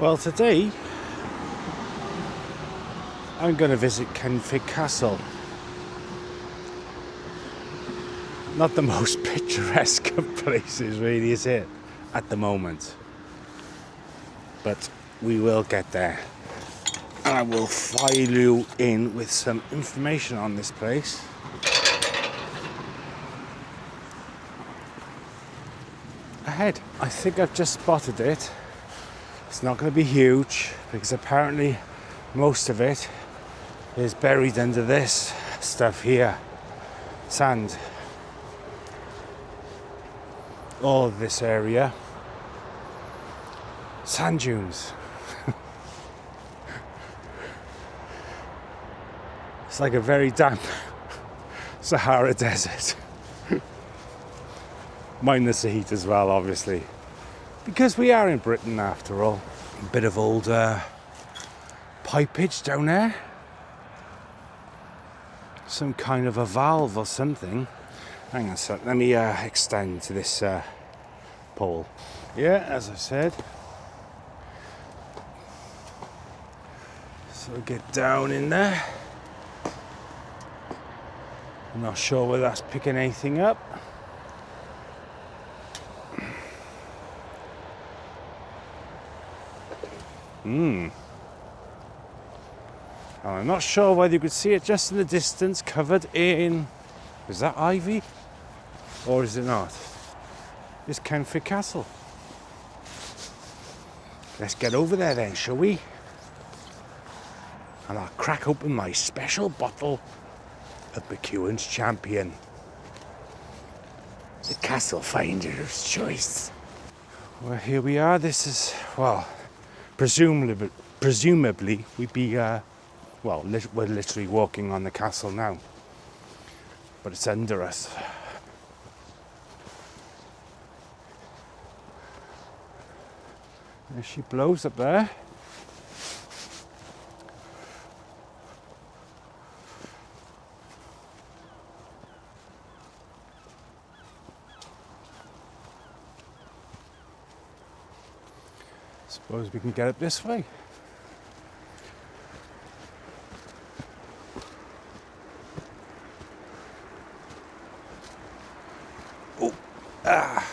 Well, today I'm going to visit Kenfig Castle. Not the most picturesque of places, really, is it? At the moment. But we will get there. And I will file you in with some information on this place. Ahead. I think I've just spotted it. It's not going to be huge because apparently most of it is buried under this stuff here. Sand. All of this area. Sand dunes. It's like a very damp Sahara desert. Minus the heat as well, obviously. Because we are in Britain after all. A bit of old pipage down there. Some kind of a valve or something. Hang on a sec, let me extend to this pole. Yeah, as I said. So get down in there. I'm not sure whether that's picking anything up. I'm not sure whether you could see it just in the distance, covered in... Is that ivy? Or is it not? It's Kenfig Castle. Let's get over there then, shall we? And I'll crack open my special bottle of McEwen's Champion. The Castle Finder's Choice. Well, here we are. This is, well, presumably we'd be, we're literally walking on the castle now. But it's under us. There she blows up there. Suppose we can get up this way. Oh, ah.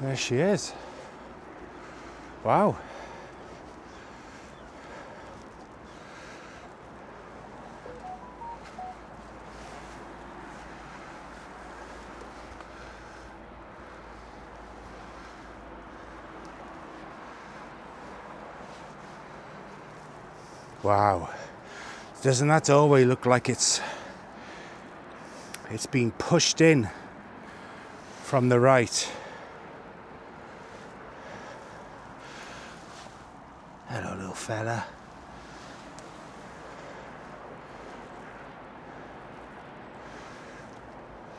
There she is. Wow. Wow. Doesn't that always look like it's being pushed in from the right? Hello, little fella.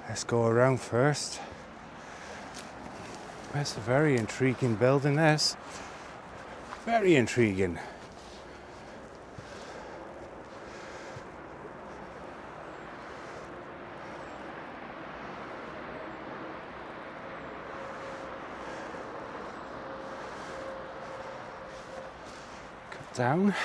Let's go around first. That's a very intriguing building, this. Very intriguing. Down.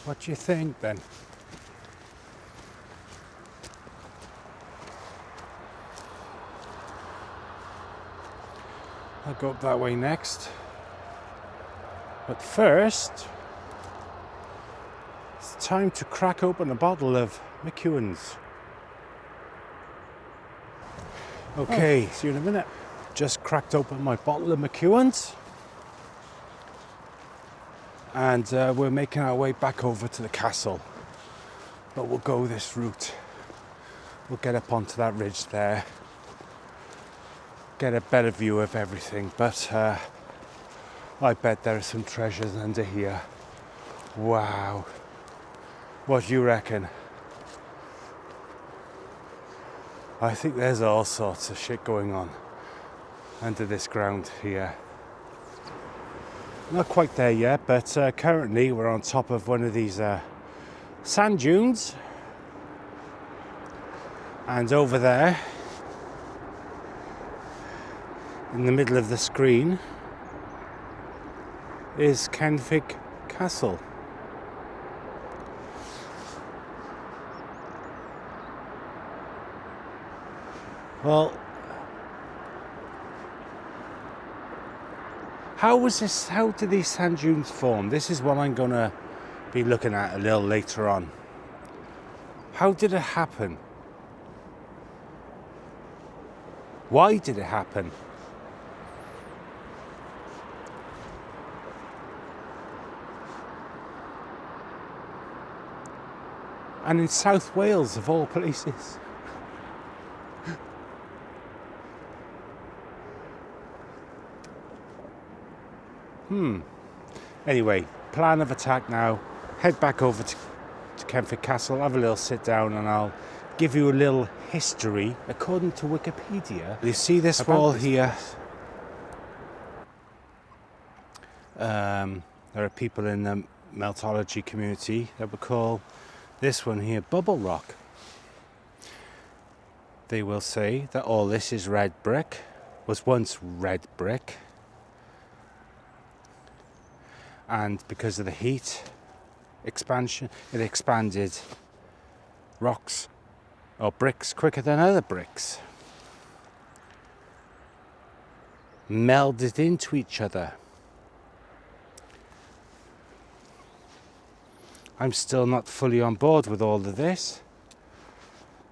What do you think then? I'll go up that way next. But first, it's time to crack open a bottle of McEwan's. Okay, see you in a minute. Just cracked open my bottle of McEwan's. And we're making our way back over to the castle. But we'll go this route. We'll get up onto that ridge there. Get a better view of everything. But I bet there are some treasures under here. Wow. What do you reckon? I think there's all sorts of shit going on under this ground here. Not quite there yet, but currently we're on top of one of these sand dunes. And over there, in the middle of the screen, is Kenfig Castle. Well, how did these sand dunes form? This is what I'm gonna be looking at a little later on. How did it happen? Why did it happen? And in South Wales, of all places. Anyway, plan of attack now. Head back over to Kenfig Castle, have a little sit down, and I'll give you a little history according to Wikipedia. You see this wall here? There are people in the meltology community that would call this one here bubble rock. They will say that all this is red brick, was once red brick, and because of the heat expansion, it expanded rocks or bricks quicker than other bricks, melded into each other. I'm still not fully on board with all of this,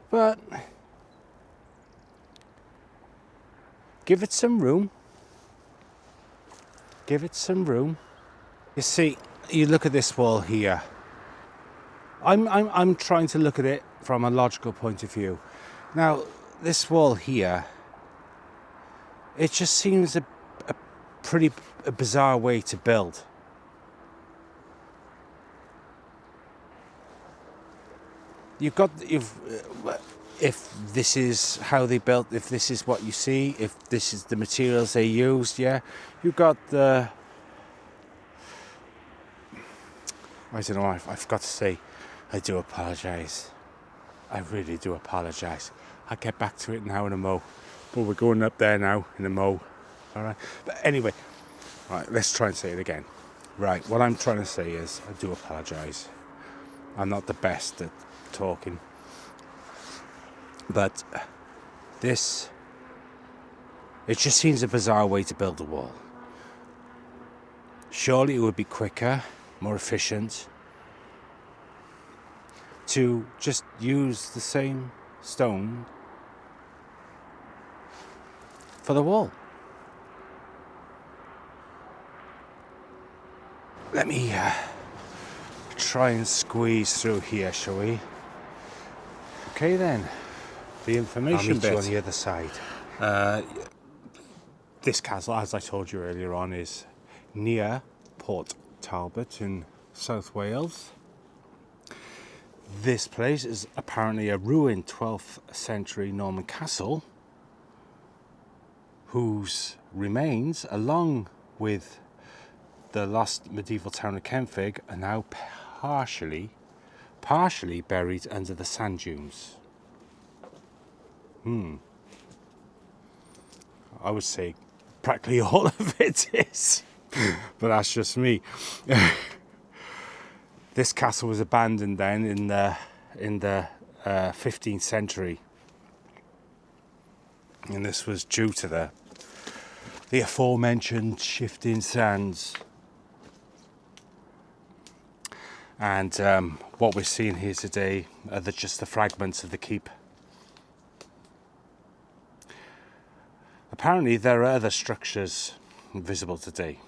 but give it some room. Give it some room. You see, you look at this wall here. I'm trying to look at it from a logical point of view. Now, this wall here, it just seems a pretty bizarre way to build. If this is how they built, if this is what you see, if this is the materials they used, yeah, you've got the, I don't know, I forgot to say, I do apologise. I really do apologise. I'll get back to it now in a mo. But we're going up there now in a mo. Alright. But anyway, right, let's try and say it again. Right, what I'm trying to say is, I do apologise. I'm not the best at talking. But this, it just seems a bizarre way to build a wall. Surely it would be quicker, more efficient to just use the same stone for the wall. Let me try and squeeze through here, shall we? Okay then, the information bit on the other side. This castle, as I told you earlier on, is near Port Talbot in South Wales. This place is apparently a ruined 12th century Norman castle whose remains, along with the lost medieval town of Kenfig, are now partially buried under the sand dunes. I would say practically all of it is. but that's just me. This castle was abandoned then in the 15th century, and this was due to the aforementioned shifting sands. And what we're seeing here today are just the fragments of the keep. Apparently there are other structures visible today.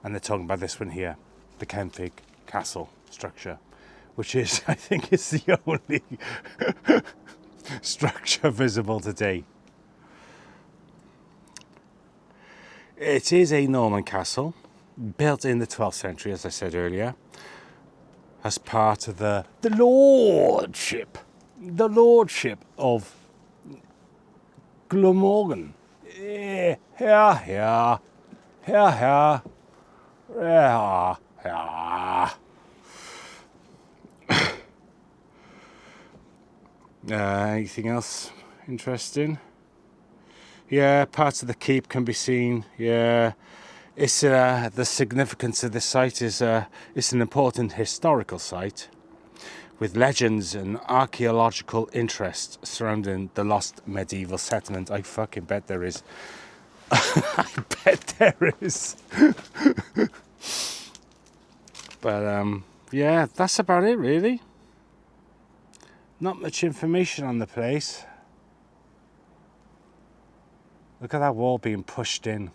And they're talking about this one here, the Kenfig castle structure, which is, I think, is the only structure visible today. It is a Norman castle, built in the 12th century, as I said earlier, as part of the lordship of Glamorgan. Yeah. Anything else interesting? Yeah, parts of the keep can be seen. Yeah, it's the significance of this site is it's an important historical site with legends and archaeological interest surrounding the lost medieval settlement. I fucking bet there is. I bet there is. But yeah, that's about it really. Not much information on the place. Look at that wall being pushed in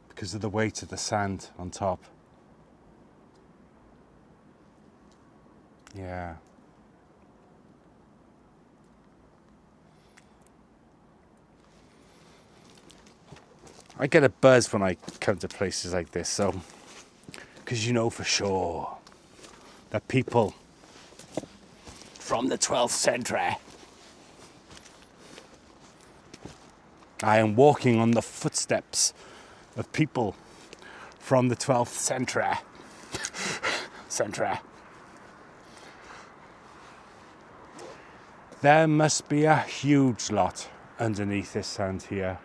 because of the weight of the sand on top. Yeah. I get a buzz when I come to places like this, so because you know for sure that people from the 12th century. I am walking on the footsteps of people from the 12th century. There must be a huge lot underneath this sand here.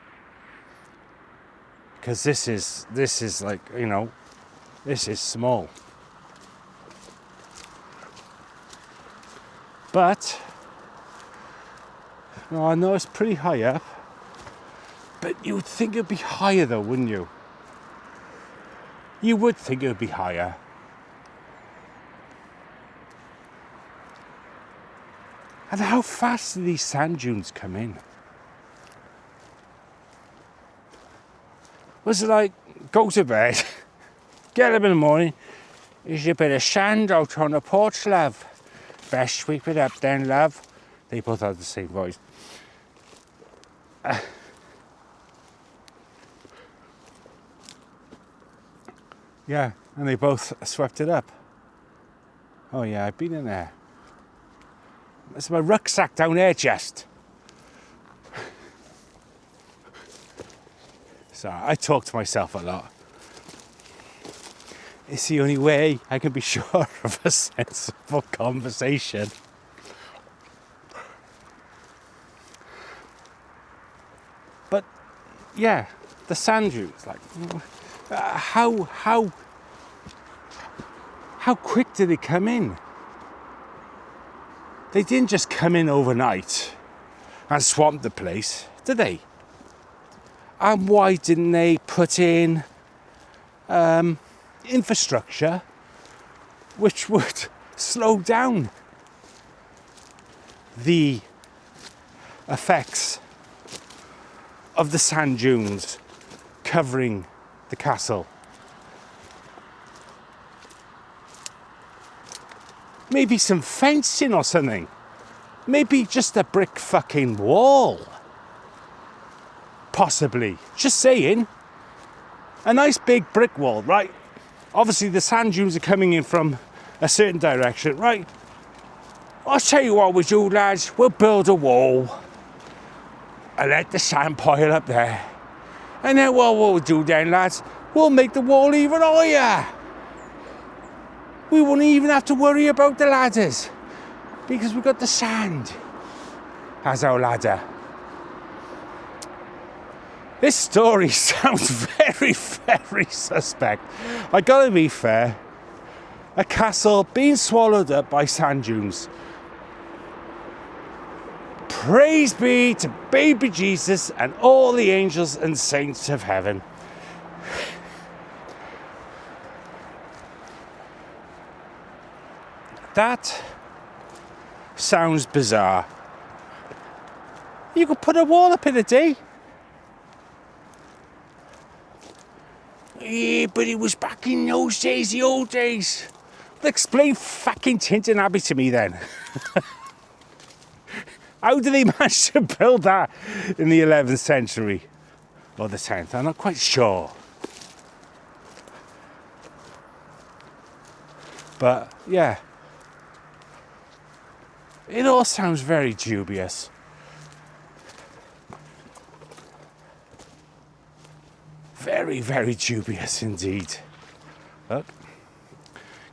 Because this is like, you know, this is small. But, well, I know it's pretty high up. But you would think it'd be higher though, wouldn't you? You would think it would be higher. And how fast do these sand dunes come in? Was it like, go to bed, get up in the morning, there's a bit of sand out on the porch, love. Best sweep it up then, love. They both have the same voice. Yeah, and they both swept it up. Oh yeah, I've been in there. There's my rucksack down there, just. So I talk to myself a lot. It's the only way I can be sure of a sensible conversation. But yeah, the sand dunes, like, how quick did they come in? They didn't just come in overnight and swamp the place, did they? And why didn't they put in infrastructure which would slow down the effects of the sand dunes covering the castle? Maybe some fencing or something. Maybe just a brick fucking wall. Possibly. Just saying. A nice big brick wall, right? Obviously the sand dunes are coming in from a certain direction, right? I'll tell you what we do, lads. We'll build a wall and let the sand pile up there. And then what we'll do then, lads, we'll make the wall even higher. We won't even have to worry about the ladders because we've got the sand as our ladder. This story sounds very, very suspect. I gotta be fair. A castle being swallowed up by sand dunes. Praise be to baby Jesus and all the angels and saints of heaven. That sounds bizarre. You could put a wall up in a day. Yeah, but it was back in those days, the old days. Well, explain fucking Tintin Abbey to me then. How did they manage to build that in the 11th century? Or the 10th? I'm not quite sure. But, yeah. It all sounds very dubious. Very, very dubious indeed. Look,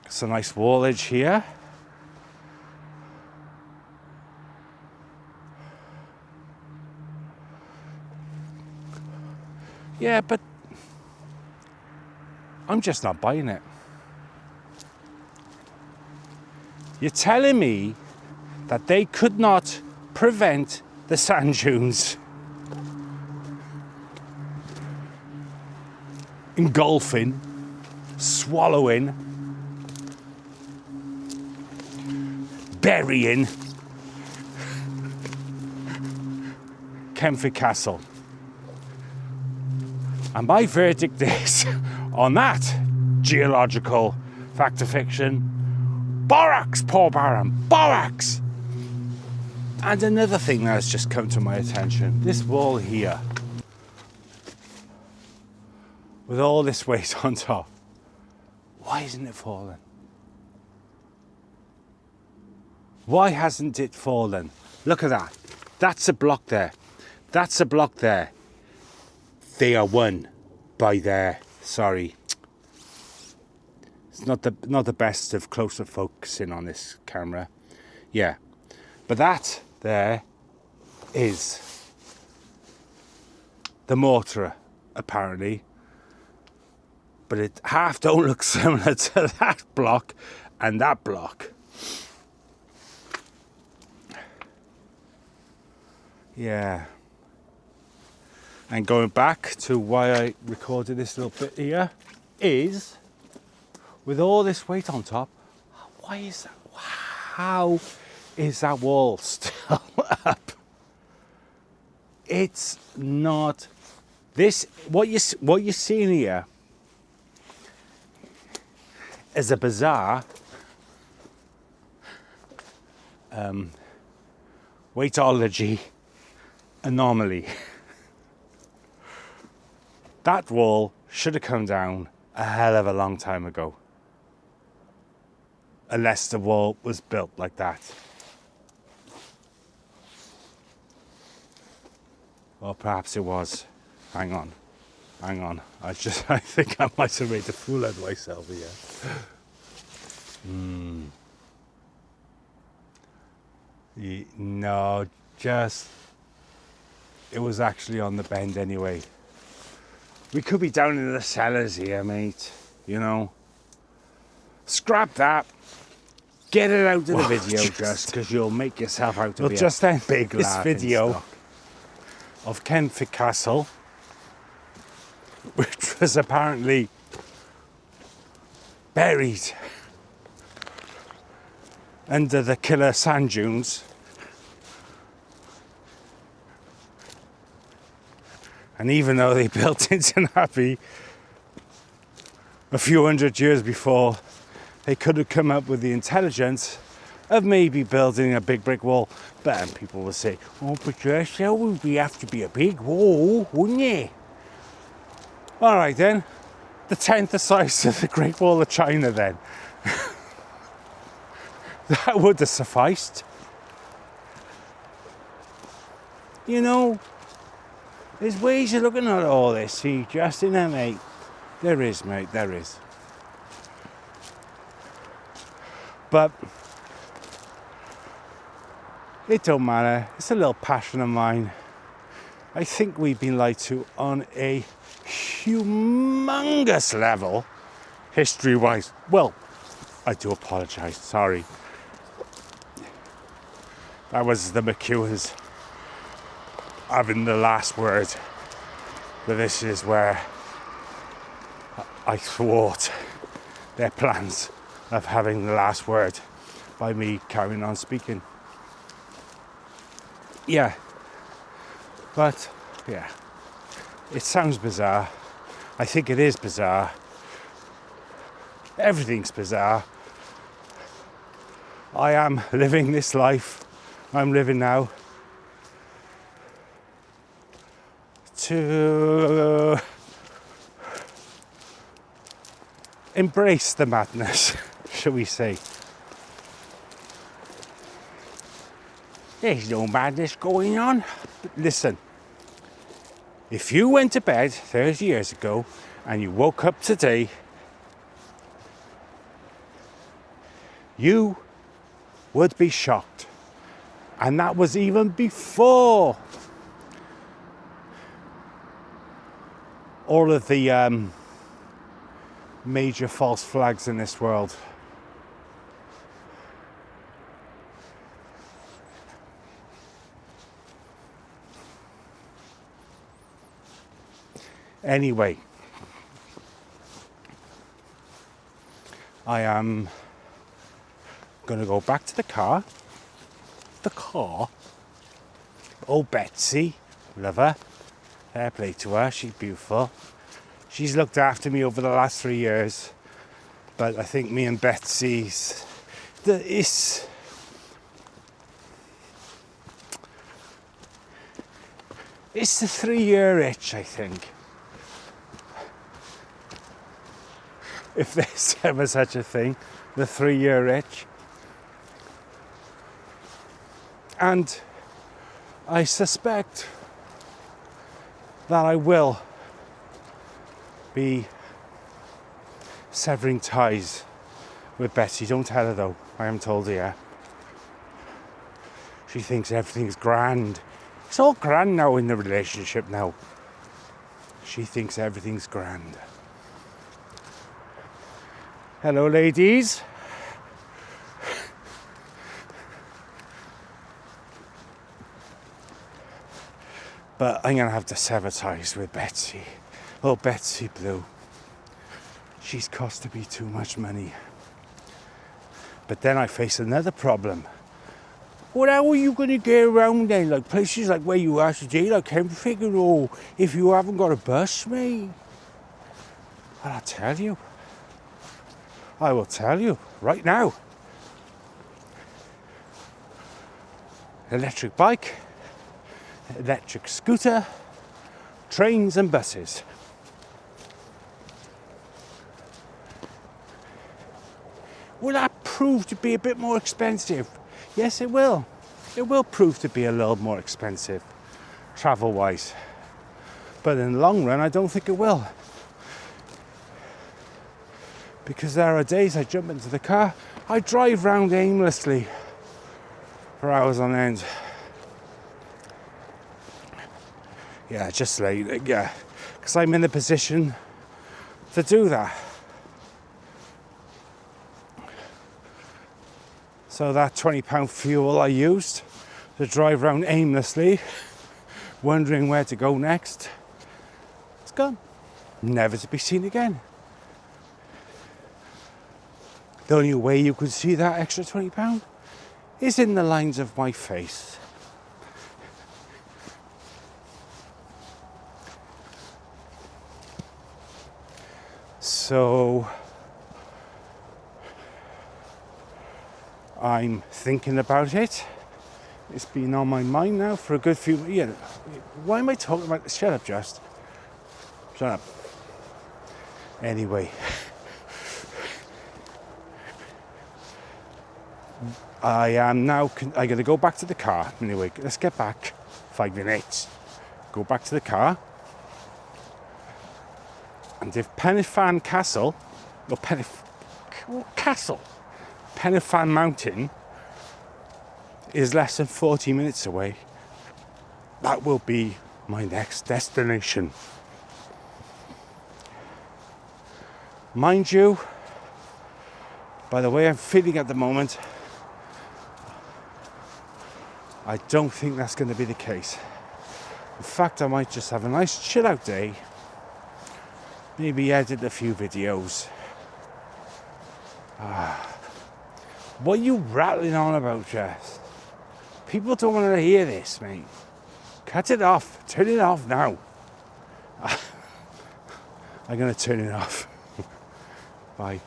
got some nice wallage here. Yeah, but I'm just not buying it. You're telling me that they could not prevent the sand dunes engulfing, swallowing, burying Kenfig Castle. And my verdict is, on that geological fact of fiction, borax, Paul Baron, borax! And another thing that has just come to my attention, this wall here, with all this weight on top, why isn't it fallen? Why hasn't it fallen? Look at that. That's a block there. That's a block there. They are won by their, sorry. It's not the best of closer focusing on this camera. Yeah. But that there is the mortar, apparently. But it half don't look similar to that block and that block. Yeah. And going back to why I recorded this little bit here is, with all this weight on top, why is that? How is that wall still up? It's not this. What you're seeing here is a bizarre weightology anomaly. That wall should have come down a hell of a long time ago. Unless the wall was built like that. Or perhaps it was. Hang on. I think I might have made a fool out of myself here. No, it was actually on the bend anyway. We could be down in the cellars here, mate. You know. Scrap that. Get it out of the video just because you'll make yourself out to be just a big this video of Kenfig Castle, which was apparently buried under the killer sand dunes. And even though they built Tintin Abbey a few hundred years before, they could have come up with the intelligence of maybe building a big brick wall. But then people will say, oh, but yes, that would have to be a big wall, wouldn't it? All right then, the 10th the size of the Great Wall of China then. That would have sufficed. You know, there's ways of looking at all this, see, Justin, mate. There is, mate, there is. But it don't matter. It's a little passion of mine. I think we've been lied to on a humongous level, history-wise. Well, I do apologise, sorry. That was the McEwens having the last word. But this is where I thwart their plans of having the last word by me carrying on speaking. Yeah. But, yeah. It sounds bizarre. I think it is bizarre. Everything's bizarre. I am living this life I'm living now to embrace the madness, shall we say. There's no madness going on. But listen, if you went to bed 30 years ago and you woke up today, you would be shocked. And that was even before all of the major false flags in this world. Anyway, I am going to go back to the car. Oh, Betsy, love her. Fair play to her, she's beautiful. She's looked after me over the last 3 years. But I think me and Betsy's... It's the 3-year itch, I think. If there's ever such a thing, the 3-year itch. And I suspect that I will be severing ties with Betsy. Don't tell her though, I haven't told her yet. She thinks everything's grand. It's all grand now in the relationship now. She thinks everything's grand. Hello, ladies. But I'm going to have to sever ties with Betsy. Oh, Betsy Blue. She's costing me too much money. But then I face another problem. Well, how are you going to get around then? Like places like where you are today, like Kenfig and all, if you haven't got a bus, mate? Well, I'll tell you. I will tell you right now. Electric bike, electric scooter, trains and buses. Will that prove to be a bit more expensive? Yes, it will. It will prove to be a little more expensive, travel-wise. But in the long run, I don't think it will. Because there are days I jump into the car, I drive round aimlessly for hours on end. Yeah, just like, yeah, because I'm in a position to do that. So that £20 fuel I used to drive around aimlessly, wondering where to go next, it's gone. Never to be seen again. The only way you could see that extra £20 is in the lines of my face. So I'm thinking about it. It's been on my mind now for a good few... Yeah, why am I talking about this? Shut up, Just. Shut up. Anyway. I am now... I got to go back to the car. Anyway, let's get back. 5 minutes. Go back to the car. And if Penifan Castle... Or Castle... Penifan Mountain is less than 40 minutes away, that will be my next destination. Mind you, by the way I'm feeling at the moment, I don't think that's going to be the case. In fact, I might just have a nice chill out day, maybe edit a few videos. What are you rattling on about, Jess? People don't want to hear this, mate. Cut it off. Turn it off now. I'm going to turn it off. Bye.